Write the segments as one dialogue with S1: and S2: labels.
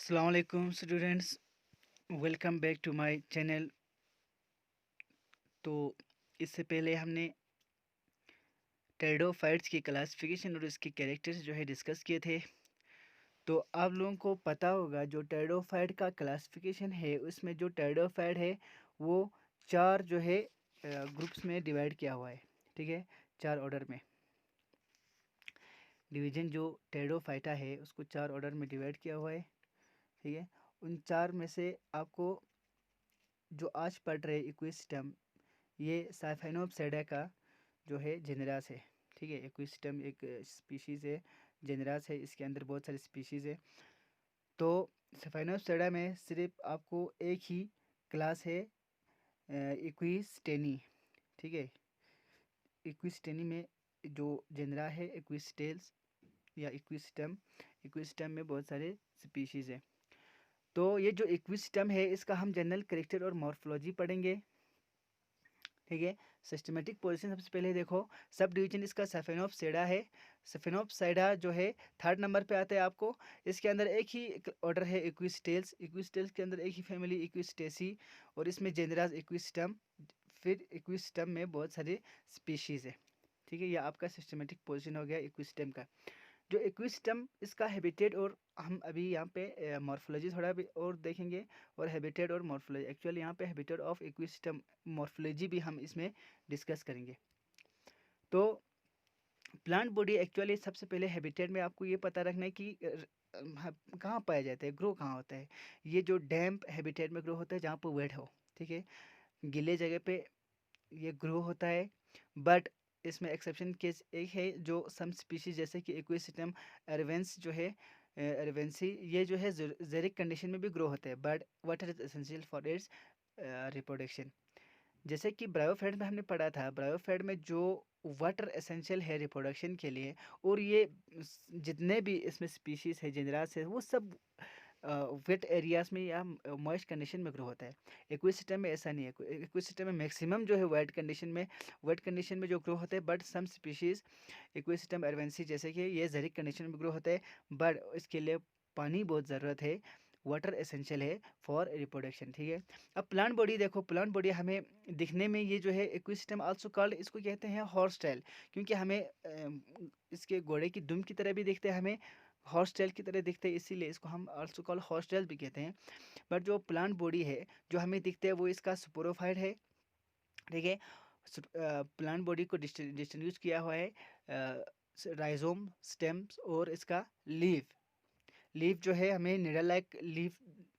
S1: अस्सलाम वालेकुम students, welcome back to my channel. तो इससे पहले हमने टेरिडोफाइट्स की क्लासिफिकेशन और इसके कैरेक्टर्स जो है डिस्कस किए थे। तो आप लोगों को पता होगा जो टेरिडोफाइट का क्लासिफिकेशन है उसमें जो टेरिडोफाइट है वो चार जो है ग्रुप्स में डिवाइड किया हुआ है। ठीक है, चार ऑर्डर में डिवीजन जो टेरिडोफाइटा है उसको चार ऑर्डर में डिवाइड किया हुआ है। ठीक है, उन चार में से आपको जो आज पढ़ रहे इक्विसिस्टम, ये साइफेनोप्सिडा का जो है जेनरास है। ठीक है, इक्विसिस्टम एक स्पीशीज़ है, जेनरास है, इसके अंदर बहुत सारे स्पीशीज़ है। तो साइफेनोप्सिडा में सिर्फ आपको एक ही क्लास है, इक्विस्टेनी। ठीक है, इक्विस्टेनी में जो जेनरा है इक्विस्टेल्स या इक्विसिस्टम, इक्विसिस्टम में बहुत सारे स्पीशीज़ है। तो ये जो इक्विसिस्टम है इसका हम जनरल कैरेक्टर और मॉर्फोलॉजी पढ़ेंगे। ठीक है, सिस्टमेटिक पोजीशन सबसे पहले देखो, सब डिवीजन इसका सफेनोप्सिडा है। सफेनोप्सिडा जो है थर्ड नंबर पे आता है आपको। इसके अंदर एक ही ऑर्डर है इक्विस्टेल्स, इक्विस्टेल्स के अंदर एक ही फैमिली इक्विस्टेसी, और इसमें जेनरास इक्विस्टम। फिर इक्विस्टम में बहुत सारे स्पीशीज़ है। ठीक है, यह आपका सिस्टमेटिक पोजीशन हो गया इक्विस्टम का। जो इक्विस्टम इसका हैबिटेट, और हम अभी यहाँ पे मॉर्फोलॉजी थोड़ा भी और देखेंगे, और हैबिटेट और मॉर्फोलॉजी, एक्चुअली यहाँ पे हैबिटेट ऑफ इक्विस्टम मॉर्फोलॉजी भी हम इसमें डिस्कस करेंगे। तो प्लांट बॉडी एक्चुअली सबसे पहले हैबिटेट में आपको ये पता रखना है कि कहाँ पाया जाता है, ग्रो कहाँ होता है। ये जो डैम्प हैबिटेट में ग्रो होता है जहाँ पर वेट हो। ठीक है, गीले जगह पे ये ग्रो होता है, बट इसमें एक्सेप्शन केस एक है, जो सम स्पीशीज जैसे कि इक्विसिटम एरवेंस जो है, एरवेंसी, ये जो है जेरिक कंडीशन में भी ग्रो होता है, but water is essential for its reproduction. जैसे कि ब्रायोफाइट में हमने पढ़ा था, ब्रायोफाइट में जो वाटर एसेंशियल है रिप्रोडक्शन के लिए, और ये जितने भी इसमें स्पीशीज है जेनरास है वो सब वेट एरियाज में या मॉइस्ट कंडीशन में ग्रो होता है। इक्विसिस्टम में ऐसा नहीं है, इक्विसिस्टम में मैक्सिमम जो है वेट कंडीशन में जो ग्रो होता है, बट सम स्पीशीज इक्विसिस्टम एरवेंसी जैसे कि ये जेरिक कंडीशन में ग्रो होता है, बट इसके लिए पानी बहुत ज़रूरत है, वाटर एसेंशियल है फॉर रिप्रोडक्शन। ठीक है, अब प्लांट बॉडी देखो, प्लांट बॉडी हमें दिखने में ये जो है इक्विसिस्टम आल्सो कॉल्ड, इसको कहते हैं हॉर्स टेल, क्योंकि हमें इसके घोड़े की दुम की तरह भी दिखते हैं, हमें हॉस्टेल की तरह दिखते हैं, इसीलिए इसको हम आल्सो कॉल हॉस्टेल भी कहते हैं। बट जो प्लांट बॉडी है जो हमें दिखते हैं वो इसका स्पोरोफाइट है। ठीक है, प्लांट बॉडी को डिस्टिंग्विश किया हुआ है राइजोम, स्टेम्स और इसका लीफ। लीफ जो है हमें निडल लाइक लीफ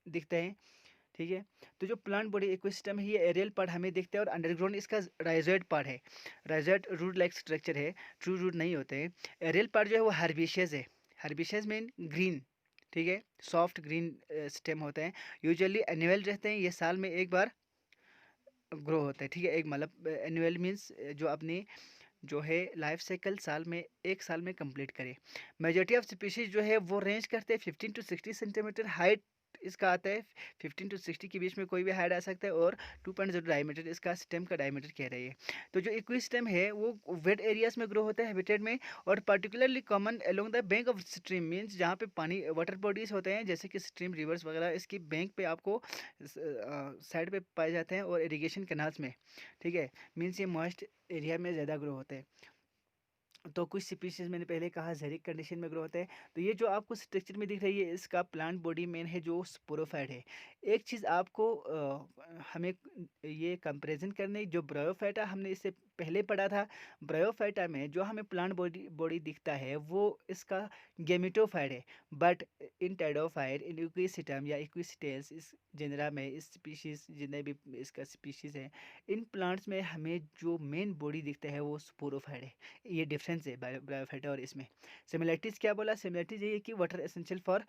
S1: दिखते हैं। ठीक है, तो जो प्लांट बॉडी इकोसिस्टम है ये एरियल पार्ट हमें दिखता है, और अंडरग्राउंड इसका राइजोइड पार्ट है। राइजोइड रूट लाइक स्ट्रक्चर है, ट्रू रूट नहीं होते हैं। एरियल पार्ट जो है वो हर्बिशियस है, हर्बिशियस मीन ग्रीन। ठीक है, सॉफ्ट ग्रीन स्टेम होते हैं, यूजुअली एनुअल रहते हैं, ये साल में एक बार ग्रो होता है। ठीक है, एक मतलब एनुअल मीन्स जो अपनी जो है लाइफ साइकिल साल में, एक साल में कंप्लीट करे। मेजॉरिटी ऑफ स्पीशीज जो है वो रेंज करते हैं 15 to 60 सेंटीमीटर हाइट, इसका आता है 15 to 60 के बीच में कोई भी हाइट आ सकता है, और 2.0 डायमीटर इसका स्टेम का डायमीटर कह रही है। तो जो इक्वी स्टेम है वो वेट एरियाज में ग्रो होता है हैबिटेट में, और particularly common along the bank of stream, means जहाँ पे पानी वाटर बॉडीज होते हैं जैसे कि स्ट्रीम, रिवर्स वगैरह, इसकी बैंक पे आपको साइड पे पाए जाते हैं, और इरिगेशन कैनाल्स में। ठीक है, मीन्स ये मॉइस्ट एरिया में ज़्यादा ग्रो होते हैं। तो कुछ स्पीशीज मैंने पहले कहा जेरिक कंडीशन में ग्रो होता है। तो ये जो आपको स्ट्रक्चर में दिख रही है इसका प्लांट बॉडी मेन है जो स्पोरोफाइट है। एक चीज़ आपको हमें ये कंपैरिजन करने, जो ब्रायोफाइटा हमने इससे पहले पढ़ा था, ब्रायोफाइटा में जो हमें प्लांट बॉडी बॉडी दिखता है वो इसका गेमिटोफाइट है, but in pteridophyte, in equisetum या इक्विस्टेल्स, इस जेनरा में, इस स्पीशीज जितने भी इसका स्पीशीज है, इन प्लांट्स में हमें जो मेन बॉडी दिखता है वो स्पोरोफाइट है। ये डिफरेंस है ब्रायोफाइटा और इसमें। सिमिलरिटीज़ क्या बोला, सिमिलरिटीज़ ये है कि वाटर एसेंशियल फॉर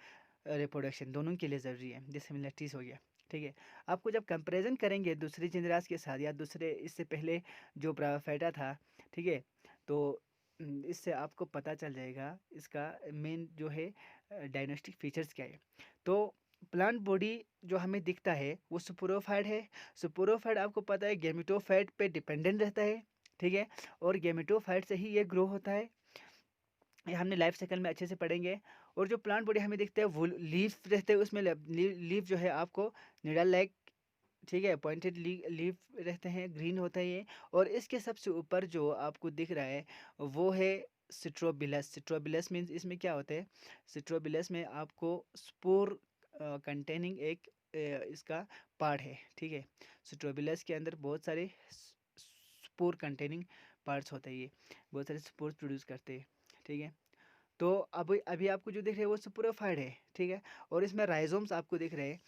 S1: रिप्रोडक्शन, दोनों के लिए ज़रूरी है, ये सिमिलरिटीज़ हो गया। ठीक है, आपको जब कंपैरिजन करेंगे दूसरी जिंदरास के साथ या दूसरे इससे पहले जो ब्रायोफाइटा था, ठीक है, तो इससे आपको पता चल जाएगा इसका मेन जो है डायग्नोस्टिक फीचर्स क्या है। तो प्लांट बॉडी जो हमें दिखता है वो स्पोरोफाइट है। स्पोरोफाइट आपको पता है गेमिटोफाइट पे डिपेंडेंट रहता है। ठीक है, और गेमेटोफाइट से ही ये ग्रो होता है। ये हमने लाइफ साइकिल में अच्छे से पढ़ेंगे। और जो प्लांट बॉडी हमें दिखता है वो लीफ रहते हैं, उसमें लीफ जो है आपको निडल लाइक, ठीक है, पॉइंटेड लीफ रहते हैं, ग्रीन होता है ये। और इसके सबसे ऊपर जो आपको दिख रहा है वो है सिट्रोबिलस। सिट्रोबिलस मीन्स इसमें क्या होता है, सिट्रोबिलस में आपको स्पोर कंटेनिंग एक इसका पार्ट है, ठीक है। सिट्रोबिलस के अंदर बहुत सारे स्पोर कंटेनिंग पार्ट्स होते हैं, ये बहुत सारे स्पोर्स प्रोड्यूस करते हैं, ठीक है। तो अभी अभी आपको जो दिख रहे हैं वो स्पोरोफाइट है, ठीक है। और इसमें राइजोम्स आपको दिख रहे हैं,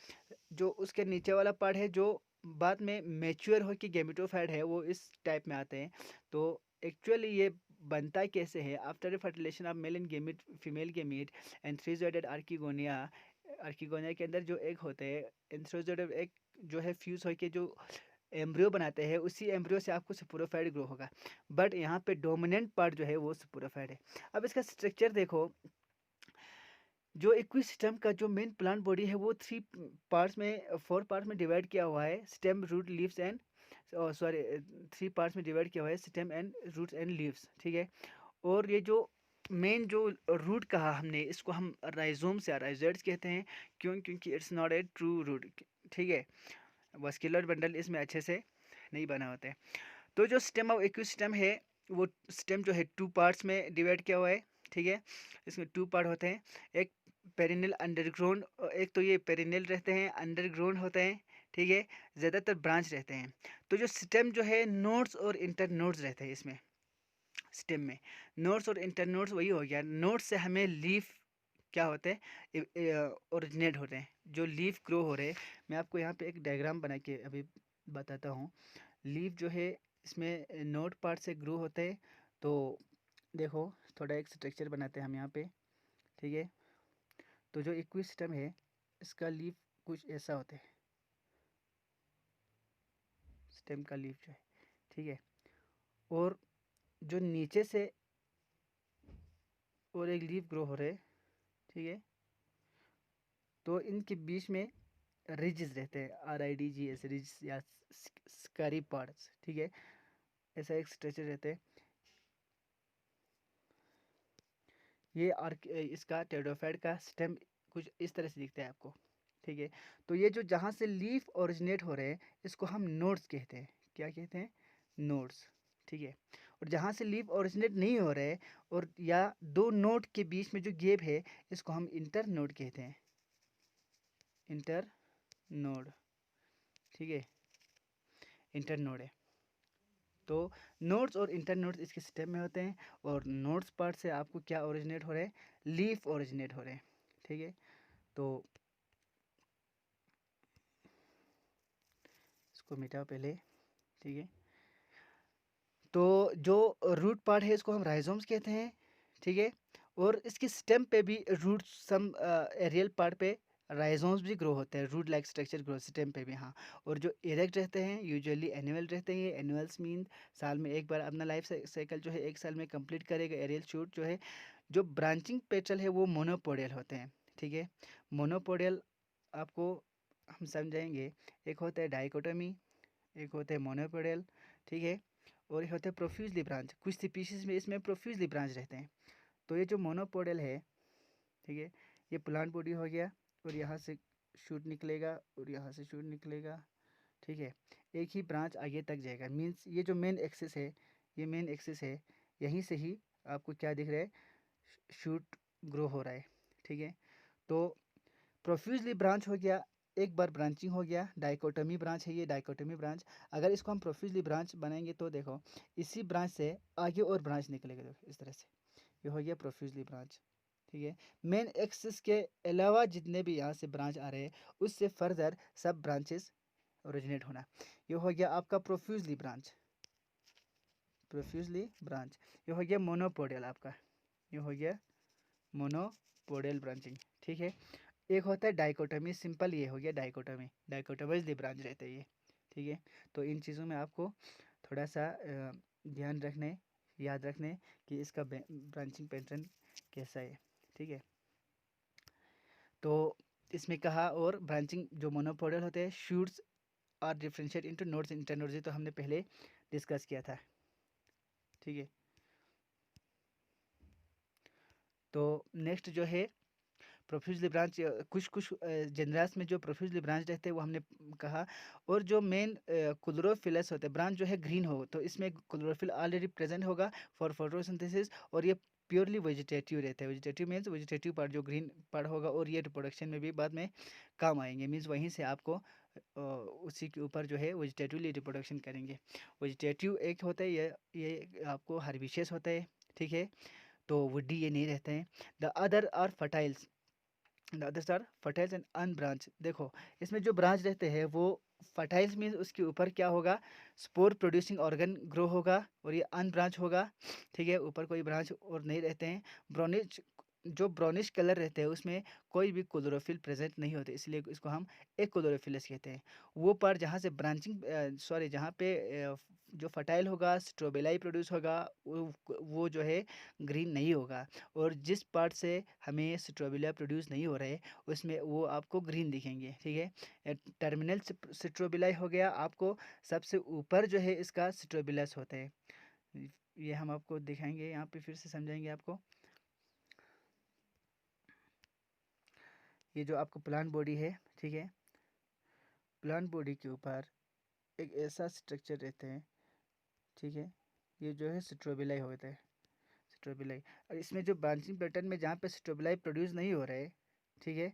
S1: जो उसके नीचे वाला पार्ट है जो बाद में मैच्योर हो कि गेमेटोफाइट है, वो इस टाइप में आते हैं। तो एक्चुअली ये बनता कैसे है, after fertilization of male and gamete female gamete and three जोइडेड आर्किगोनिया, आर्किगोनिया के अंदर जो एग होते हैं, एंथ्रोजोइडेड एग जो है फ्यूज होकर जो एम्ब्रियो बनाते हैं, उसी एम्ब्रियो से आपको स्पोरोफाइट ग्रो होगा। बट यहाँ पे डोमिनेंट पार्ट जो है वो स्पोरोफाइट है। अब इसका स्ट्रक्चर देखो, जो इक्विसिस्टम का जो मेन प्लांट बॉडी है वो फोर पार्ट्स में डिवाइड किया हुआ है, stem, root, leaves and, sorry, three parts में डिवाइड किया हुआ है, stem and roots and leaves, ठीक है। और ये जो मेन जो रूट कहा हमने, इसको हम राइजोम्स या राइजोइड्स कहते हैं। क्यों? क्योंकि it's not a true root, ठीक है। वस्कुलर बंडल इसमें अच्छे से नहीं बना होता है। तो जो स्टेम ऑफ इक्विसिस्टम है, वो स्टेम जो है टू पार्ट्स में डिवाइड किया हुआ है, ठीक है। इसमें टू पार्ट होते हैं, एक पेरिनियल अंडरग्राउंड, एक तो ये पेरिनियल रहते हैं, अंडरग्राउंड होते हैं, ठीक है। ज़्यादातर ब्रांच रहते हैं। तो जो स्टेम जो है नोड्स और इंटर नोड्स रहते हैं इसमें, स्टेम में नोड्स और इंटर नोड्स, वही हो गया। नोड्स से हमें लीफ क्या होते हैं, ओरिजिनेट होते हैं, जो लीफ ग्रो हो रहे हैं। मैं आपको यहाँ पे एक डायग्राम बना के अभी बताता हूँ। लीफ जो है इसमें नोड पार्ट से ग्रो होते हैं। तो देखो, थोड़ा एक स्ट्रक्चर बनाते हैं हम यहाँ पे, ठीक है। तो जो इक्विसिस्टम है इसका लीफ कुछ ऐसा होता है, स्टेम का लीफ जो है, ठीक है। और जो नीचे से और एक लीफ ग्रो हो रहे हैं, ठीक है। तो इनके बीच में रिजेस रहते हैं, RIDGS, रिज या स्कारी पार्ट्स, ठीक है। ऐसा एक स्ट्रक्चर रहते हैं। ये इसका टेरिडोफाइट का स्टेम कुछ इस तरह से दिखता है आपको, ठीक है। तो ये जो जहाँ से लीफ ओरिजिनेट हो रहे हैं इसको हम नोड्स कहते हैं। क्या कहते हैं? नोड्स, ठीक है। और जहाँ से लीफ ओरिजिनेट नहीं हो रहे और या दो नोड के बीच में जो गैप है इसको हम इंटर नोड कहते हैं, इंटर नोड, ठीक है। इंटर नोड है। तो नोड्स और इंटर नोड्स इसके स्टेम में होते हैं। और नोड्स पार्ट से आपको क्या ओरिजिनेट हो रहे हैं? लीफ ओरिजिनेट हो रहे हैं, ठीक है। तो इसको मिटाओ पहले, ठीक है। तो जो रूट पार्ट है इसको हम राइजोम्स कहते हैं, ठीक है। और इसके स्टेम पे भी रूट सम एरियल पार्ट पे राइजोम्स भी ग्रो होते हैं, root like structure grow stem पे भी, हाँ। और जो इरेक्ट रहते हैं यूजुअली एनुअल रहते हैं। ये एनुअल्स मीन साल में एक बार अपना लाइफ साइकिल जो है एक साल में कंप्लीट करेगा। एरियल शूट जो है, जो ब्रांचिंग पेटल है वो मोनोपोडियल होते हैं, ठीक है। मोनोपोडियल आपको हम समझाएंगे। एक होता है डाइकोटोमी, एक होता है मोनोपोडियल, ठीक है। और एक होता है प्रोफ्यूजली ब्रांच। कुछ स्पीशीज में इसमें प्रोफ्यूजली ब्रांच रहते हैं। तो ये जो मोनोपोडियल है, ठीक है, ये प्लांट बॉडी हो गया। और यहाँ से शूट निकलेगा और यहाँ से शूट निकलेगा, ठीक है। एक ही ब्रांच आगे तक जाएगा। मीन्स ये जो मेन एक्सिस है, ये मेन एक्सिस है, यहीं से ही आपको क्या दिख रहा है? शूट ग्रो हो रहा है, ठीक है। तो प्रोफ्यूजली ब्रांच हो गया, एक बार ब्रांचिंग हो गया। डाइकोटमी ब्रांच है ये, डाइकोटमी ब्रांच। अगर इसको हम प्रोफ्यूजली ब्रांच बनाएंगे तो देखो इसी ब्रांच से आगे और ब्रांच निकलेगा, देखो इस तरह से। ये हो गया प्रोफ्यूजली ब्रांच, ठीक है। मेन एक्सिस के अलावा जितने भी यहाँ से ब्रांच आ रहे हैं उससे फर्दर सब ब्रांचेस ओरिजिनेट होना। ये हो गया आपका प्रोफ्यूजली ब्रांच, प्रोफ्यूजली ब्रांच। ये हो गया मोनोपोडियल आपका, ये हो गया मोनोपोडियल ब्रांचिंग, ठीक है। एक होता है डाइकोटमी, सिंपल ये हो गया डाइकोटमी, डाइकोटोमसली ब्रांच रहता है ये, ठीक है। तो इन चीज़ों में आपको थोड़ा सा ध्यान रखने, याद रखने कि इसका ब्रांचिंग पैटर्न कैसा है, ठीक है। तो इसमें कहा, और ब्रांचिंग जो मोनोपोडियल होते हैं, shoots are differentiate into nodes, internodes, तो हमने पहले डिस्कस किया था, ठीक है। तो नेक्स्ट जो है प्रोफ्यूजली ब्रांच, कुछ जेनरास में जो प्रोफ्यूजली ब्रांच रहते हैं वो हमने कहा। और जो मेन क्लोरोफिलस होते हैं ब्रांच जो है ग्रीन हो, तो इसमें क्लोरोफिल ऑलरेडी प्रेजेंट होगा फॉर फोटोसिंथेसिस, और ये प्योरली वेजिटेटिव रहता है। वेजिटेटिव मीन्स वेजिटेटिव पार्ट जो ग्रीन पार्ट होगा, और ये रिप्रोडक्शन में भी बाद में काम आएंगे। मीन्स वहीं से आपको उसी के ऊपर जो है वेजिटेटिवली रिप्रोडक्शन करेंगे। वेजिटेटिव एक होता है, ये आपको हर्बिशियस होता है, ठीक है, तो वुडी ये नहीं रहते हैं। The other are fertiles, the others are fertiles and unbranch. देखो इसमें जो ब्रांच रहते हैं वो फर्टाइल्स मीन्स उसके ऊपर क्या होगा, स्पोर प्रोड्यूसिंग ऑर्गन ग्रो होगा, और ये अनब्रांच होगा, ठीक है, ऊपर कोई ब्रांच और नहीं रहते हैं। ब्राउनिश, जो ब्राउनिश कलर रहते हैं उसमें कोई भी क्लोरोफिल प्रेजेंट नहीं होते, इसलिए इसको हम एक क्लोरोफिलस कहते हैं। वो पार्ट जहाँ से ब्रांचिंग, सॉरी, जहाँ पे जो फर्टाइल होगा, स्ट्रोबेलाई प्रोड्यूस होगा, वो जो है ग्रीन नहीं होगा। और जिस पार्ट से हमें स्ट्रोबिला प्रोड्यूस नहीं हो रहे उसमें वो आपको ग्रीन दिखेंगे, ठीक है। टर्मिनल स्ट्रोबिलाई हो गया, आपको सबसे ऊपर जो है इसका स्ट्रोबिलस होते हैं। ये हम आपको दिखाएंगे, यहाँ पे फिर से समझाएंगे आपको। ये जो आपको प्लांट बॉडी है, ठीक है, प्लांट बॉडी के ऊपर एक ऐसा स्ट्रक्चर रहते हैं, ठीक है, ये जो है स्ट्रोबिलाई होते हैं, स्ट्रोबिलाई। और इसमें जो ब्रांचिंग पैटर्न में जहाँ पे स्ट्रोबिलाई प्रोड्यूस नहीं हो रहे, ठीक है,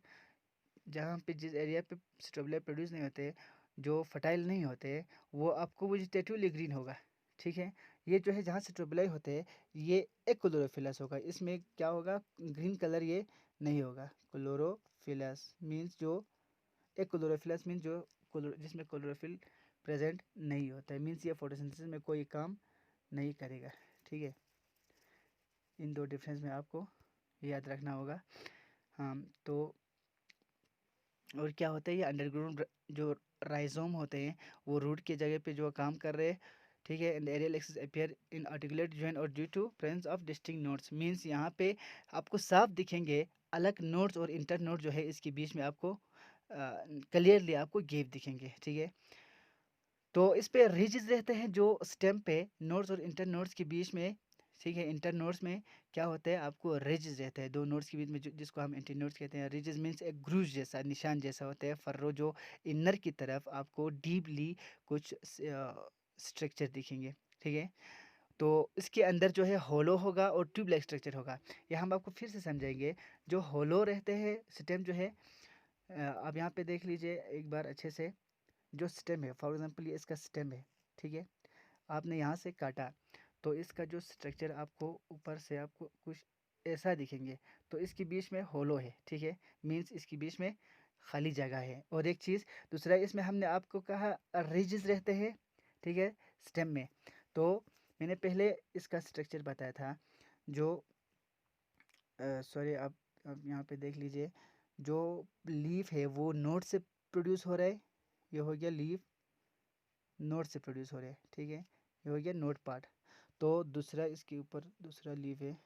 S1: जहाँ पे जिस एरिया पे स्ट्रोबिलाई प्रोड्यूस नहीं होते, जो फर्टाइल नहीं होते, वो आपको वेजिटेटिवली ग्रीन होगा, ठीक है। ये जो है जहाँ स्ट्रोबिलाई होते हैं ये एक क्लोरोफिलस होगा, इसमें क्या होगा, ग्रीन कलर ये नहीं होगा। क्लोरोफिलस मीन्स जो एक क्लोरोफिलस मीन्स जो जिसमें क्लोरोफिल प्रेजेंट नहीं होता है, मीन्स ये फोटोसिंथेसिस में कोई काम नहीं करेगा, ठीक है। इन दो डिफरेंस में आपको याद रखना होगा। हाँ, तो और क्या होता है, ये अंडरग्राउंड जो राइजोम होते हैं वो रूट की जगह पे जो काम कर रहे हैं, ठीक है। And aerial axis appear in articulate joint और due to presence of distinct nodes, means यहाँ पे आपको साफ दिखेंगे अलग नोड्स और इंटर नोड जो है इसके बीच में आपको क्लियरली आपको गैप दिखेंगे, ठीक है। तो इस पे रिजेस रहते हैं जो स्टेम पे नोड्स और इंटर नोड्स के बीच में, ठीक है। इंटर नोड्स में क्या होता है, आपको रिजेस रहता है दो नोड्स के बीच में, जिसको हम इंटर नोड्स कहते हैं। रिजेस मीन्स एक ग्रूव जैसा, निशान जैसा होता है, फर्रो जो इनर की तरफ आपको डीपली कुछ स्ट्रक्चर दिखेंगे, ठीक है। तो इसके अंदर जो है होलो होगा और ट्यूब लाइक स्ट्रक्चर होगा। ये हम आपको फिर से समझाएंगे। जो होलो रहते हैं स्टेम जो है, आप यहाँ पे देख लीजिए एक बार अच्छे से। जो स्टेम है, फॉर एग्जांपल ये इसका स्टेम है, ठीक है, आपने यहाँ से काटा तो इसका जो स्ट्रक्चर आपको ऊपर से आपको कुछ ऐसा दिखेंगे, तो इसके बीच में होलो है, ठीक है, मीन्स इसके बीच में खाली जगह है। और एक चीज़ दूसरा, इसमें हमने आपको कहा रिजेस रहते हैं, ठीक है, स्टेम में। तो मैंने पहले इसका स्ट्रक्चर बताया था, जो सॉरी, आप यहाँ पे देख लीजिए, जो लीफ है वो नोड से प्रोड्यूस हो रहा है, ये हो गया लीफ, नोड से प्रोड्यूस हो रहे हैं, ठीक है, ये हो गया नोड पार्ट। तो दूसरा इसके ऊपर दूसरा लीफ है,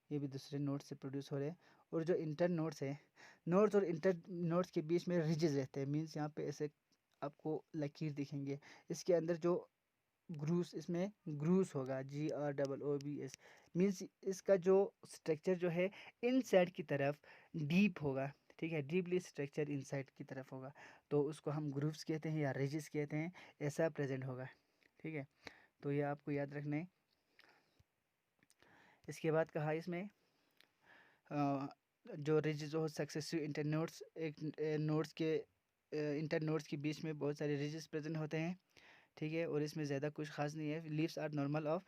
S1: ये भी दूसरे नोड से प्रोड्यूस हो रहे हैं। और जो इंटर नोड्स है, नोड्स और इंटर नोड्स के बीच में रिजेस रहते हैं, मीन्स यहाँ पे ऐसे आपको लकीर दिखेंगे। इसके अंदर जो ग्रूस, इसमें ग्रूस होगा, GROOBS, मीन्स इसका जो स्ट्रक्चर जो है इनसाइड की तरफ डीप होगा, ठीक है, डीपली स्ट्रक्चर इनसाइड की तरफ होगा, तो उसको हम ग्रूव्स कहते हैं या रिजेस कहते हैं, ऐसा प्रेजेंट होगा, ठीक है। तो ये आपको याद रखना है। इसके बाद कहा इसमें जो रिजेस हो सक्सेसिव इंटर नोड्स, एक नोड्स के इंटर नोड्स के बीच में बहुत सारे रिजेस प्रेजेंट होते हैं, ठीक है। और इसमें ज़्यादा कुछ खास नहीं है। Leaves are normal of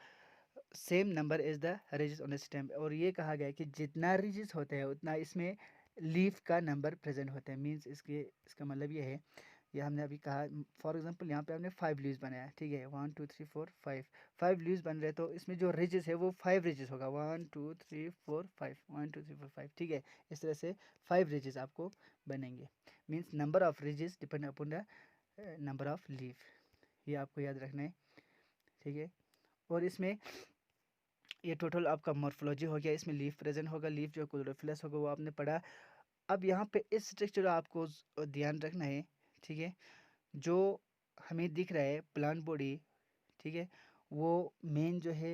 S1: same number is the ridges on the stem, और ये कहा गया है कि जितना रिजेस होते हैं उतना इसमें लीफ का नंबर प्रेजेंट होता है। मीन्स इसका मतलब ये है, ये हमने अभी कहा, फॉर एग्जांपल यहाँ पे हमने 5 लीव्स बनाया, ठीक है, 1 2 3 4 5, 5 लीव्स बन रहे, तो इसमें जो रिजेस है वो 5 रिजेस होगा, 1 2 3 4 5, 1 2 3 4 5, ठीक है। इस तरह से 5 रिजेस आपको बनेंगे। Means number of ridges depend upon the number of leaf, ये आपको याद रखना है, ठीक है। और इसमें ये टोटल आपका मॉर्फोलॉजी हो गया, इसमें लीफ प्रेजेंट होगा, लीफ जो क्लोरोफिलस होगा वो आपने पढ़ा। अब यहाँ पे इस स्ट्रक्चर आपको ध्यान रखना है, ठीक है। जो हमें दिख रहा है प्लांट बॉडी, ठीक है, वो मेन जो है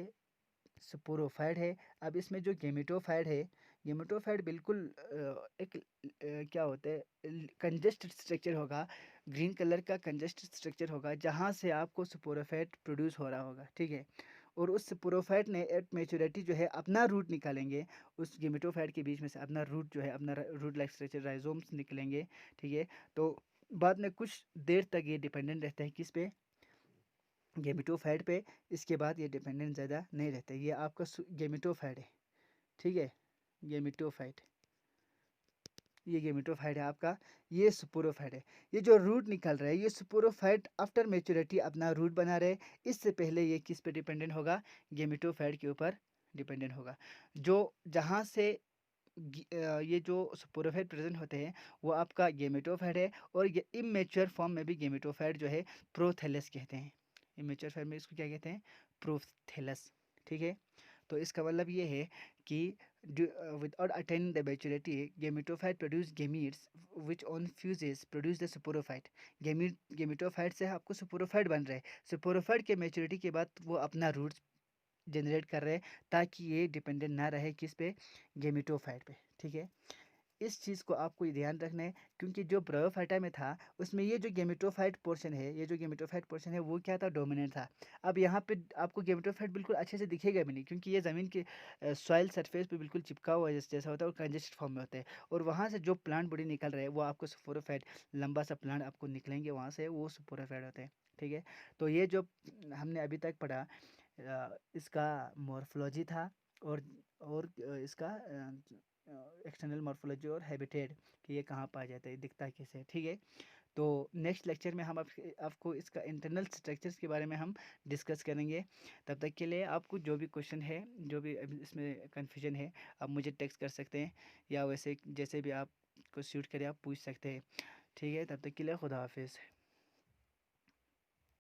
S1: स्पोरोफाइट है। अब इसमें जो गेमेटोफाइट है, गेमेटोफाइट बिल्कुल एक क्या होता है, कंजेस्टेड स्ट्रक्चर होगा, ग्रीन कलर का कंजेस्टेड स्ट्रक्चर होगा, जहाँ से आपको स्पोरोफाइट प्रोड्यूस हो रहा होगा, ठीक है। और उस स्पोरोफाइट ने एट मेच्योरिटी जो है अपना रूट निकालेंगे, उस गेमेटोफाइट के बीच में से अपना रूट जो है, अपना रूट लाइक स्ट्रक्चर राइजोम्स निकलेंगे, ठीक है। तो बाद में कुछ देर तक ये डिपेंडेंट रहता है किस पे, गेमेटोफाइट पे। इसके बाद ये डिपेंडेंट ज़्यादा नहीं रहता, ये आपका गेमेटोफाइट है, ठीक है। गेमेटोफाइट, ये गेमेटोफाइट है आपका, ये स्पोरोफाइट है। ये जो रूट निकल रहा है, ये स्पोरोफाइट आफ्टर मेच्योरिटी अपना रूट बना रहे, इससे पहले ये किस पे डिपेंडेंट होगा, गेमेटोफाइट के ऊपर डिपेंडेंट होगा। जो जहाँ से ये जो स्पोरोफाइट प्रेजेंट होते हैं वो आपका गेमेटोफाइट है, और ये इमेच्योर फॉर्म में भी गेमेटोफाइट जो है प्रोथैलस कहते हैं। इमेच्योर फॉर्म में इसको क्या कहते हैं, प्रोथैलस, ठीक है। तो इसका मतलब ये है कि without attaining the maturity, gametophyte produce gametes which on fuses produce the sporophyte। Gametophyte से आपको स्पोरोफाइट बन रहा है, स्पोरोफाइट के मेच्योरिटी के बाद वो अपना रूट्स जनरेट कर रहे हैं, ताकि ये डिपेंडेंट ना रहे किस पे, गेमिटोफाइट पे, ठीक है। इस चीज़ को आपको ध्यान रखना है, क्योंकि जो ब्रायोफाइटा में था उसमें ये जो गेमेटोफाइट पोर्शन है, ये जो गेमेटोफाइट पोर्शन है वो क्या था, डोमिनेंट था। अब यहाँ पे आपको गेमेटोफाइट बिल्कुल अच्छे से दिखेगा भी नहीं, क्योंकि ये ज़मीन के सॉइल सरफेस पे बिल्कुल चिपका हुआ जैसा होता है, और कंजेस्टेड फॉर्म में होता है। और वहाँ से जो प्लांट बॉडी निकल रहा है वो आपको स्पोरोफाइट, लंबा सा प्लांट आपको निकलेंगे वहाँ से, वो स्पोरोफाइट होते हैं, ठीक है। तो ये जो हमने अभी तक पढ़ा, इसका मॉर्फोलॉजी था, और इसका एक्सटर्नल मॉर्फोलॉजी और हैबिटेट, कि ये कहाँ पाया जाता है, दिखता है कैसे, ठीक है। तो नेक्स्ट लेक्चर में हम आपको इसका इंटरनल स्ट्रक्चर्स के बारे में हम डिस्कस करेंगे। तब तक के लिए आपको जो भी क्वेश्चन है, जो भी अभी इसमें कन्फ्यूजन है, आप मुझे टेक्स्ट कर सकते हैं, या वैसे जैसे भी आपको सूट करे आप पूछ सकते हैं, ठीक है। तब तक के लिए खुदा हाफिज़।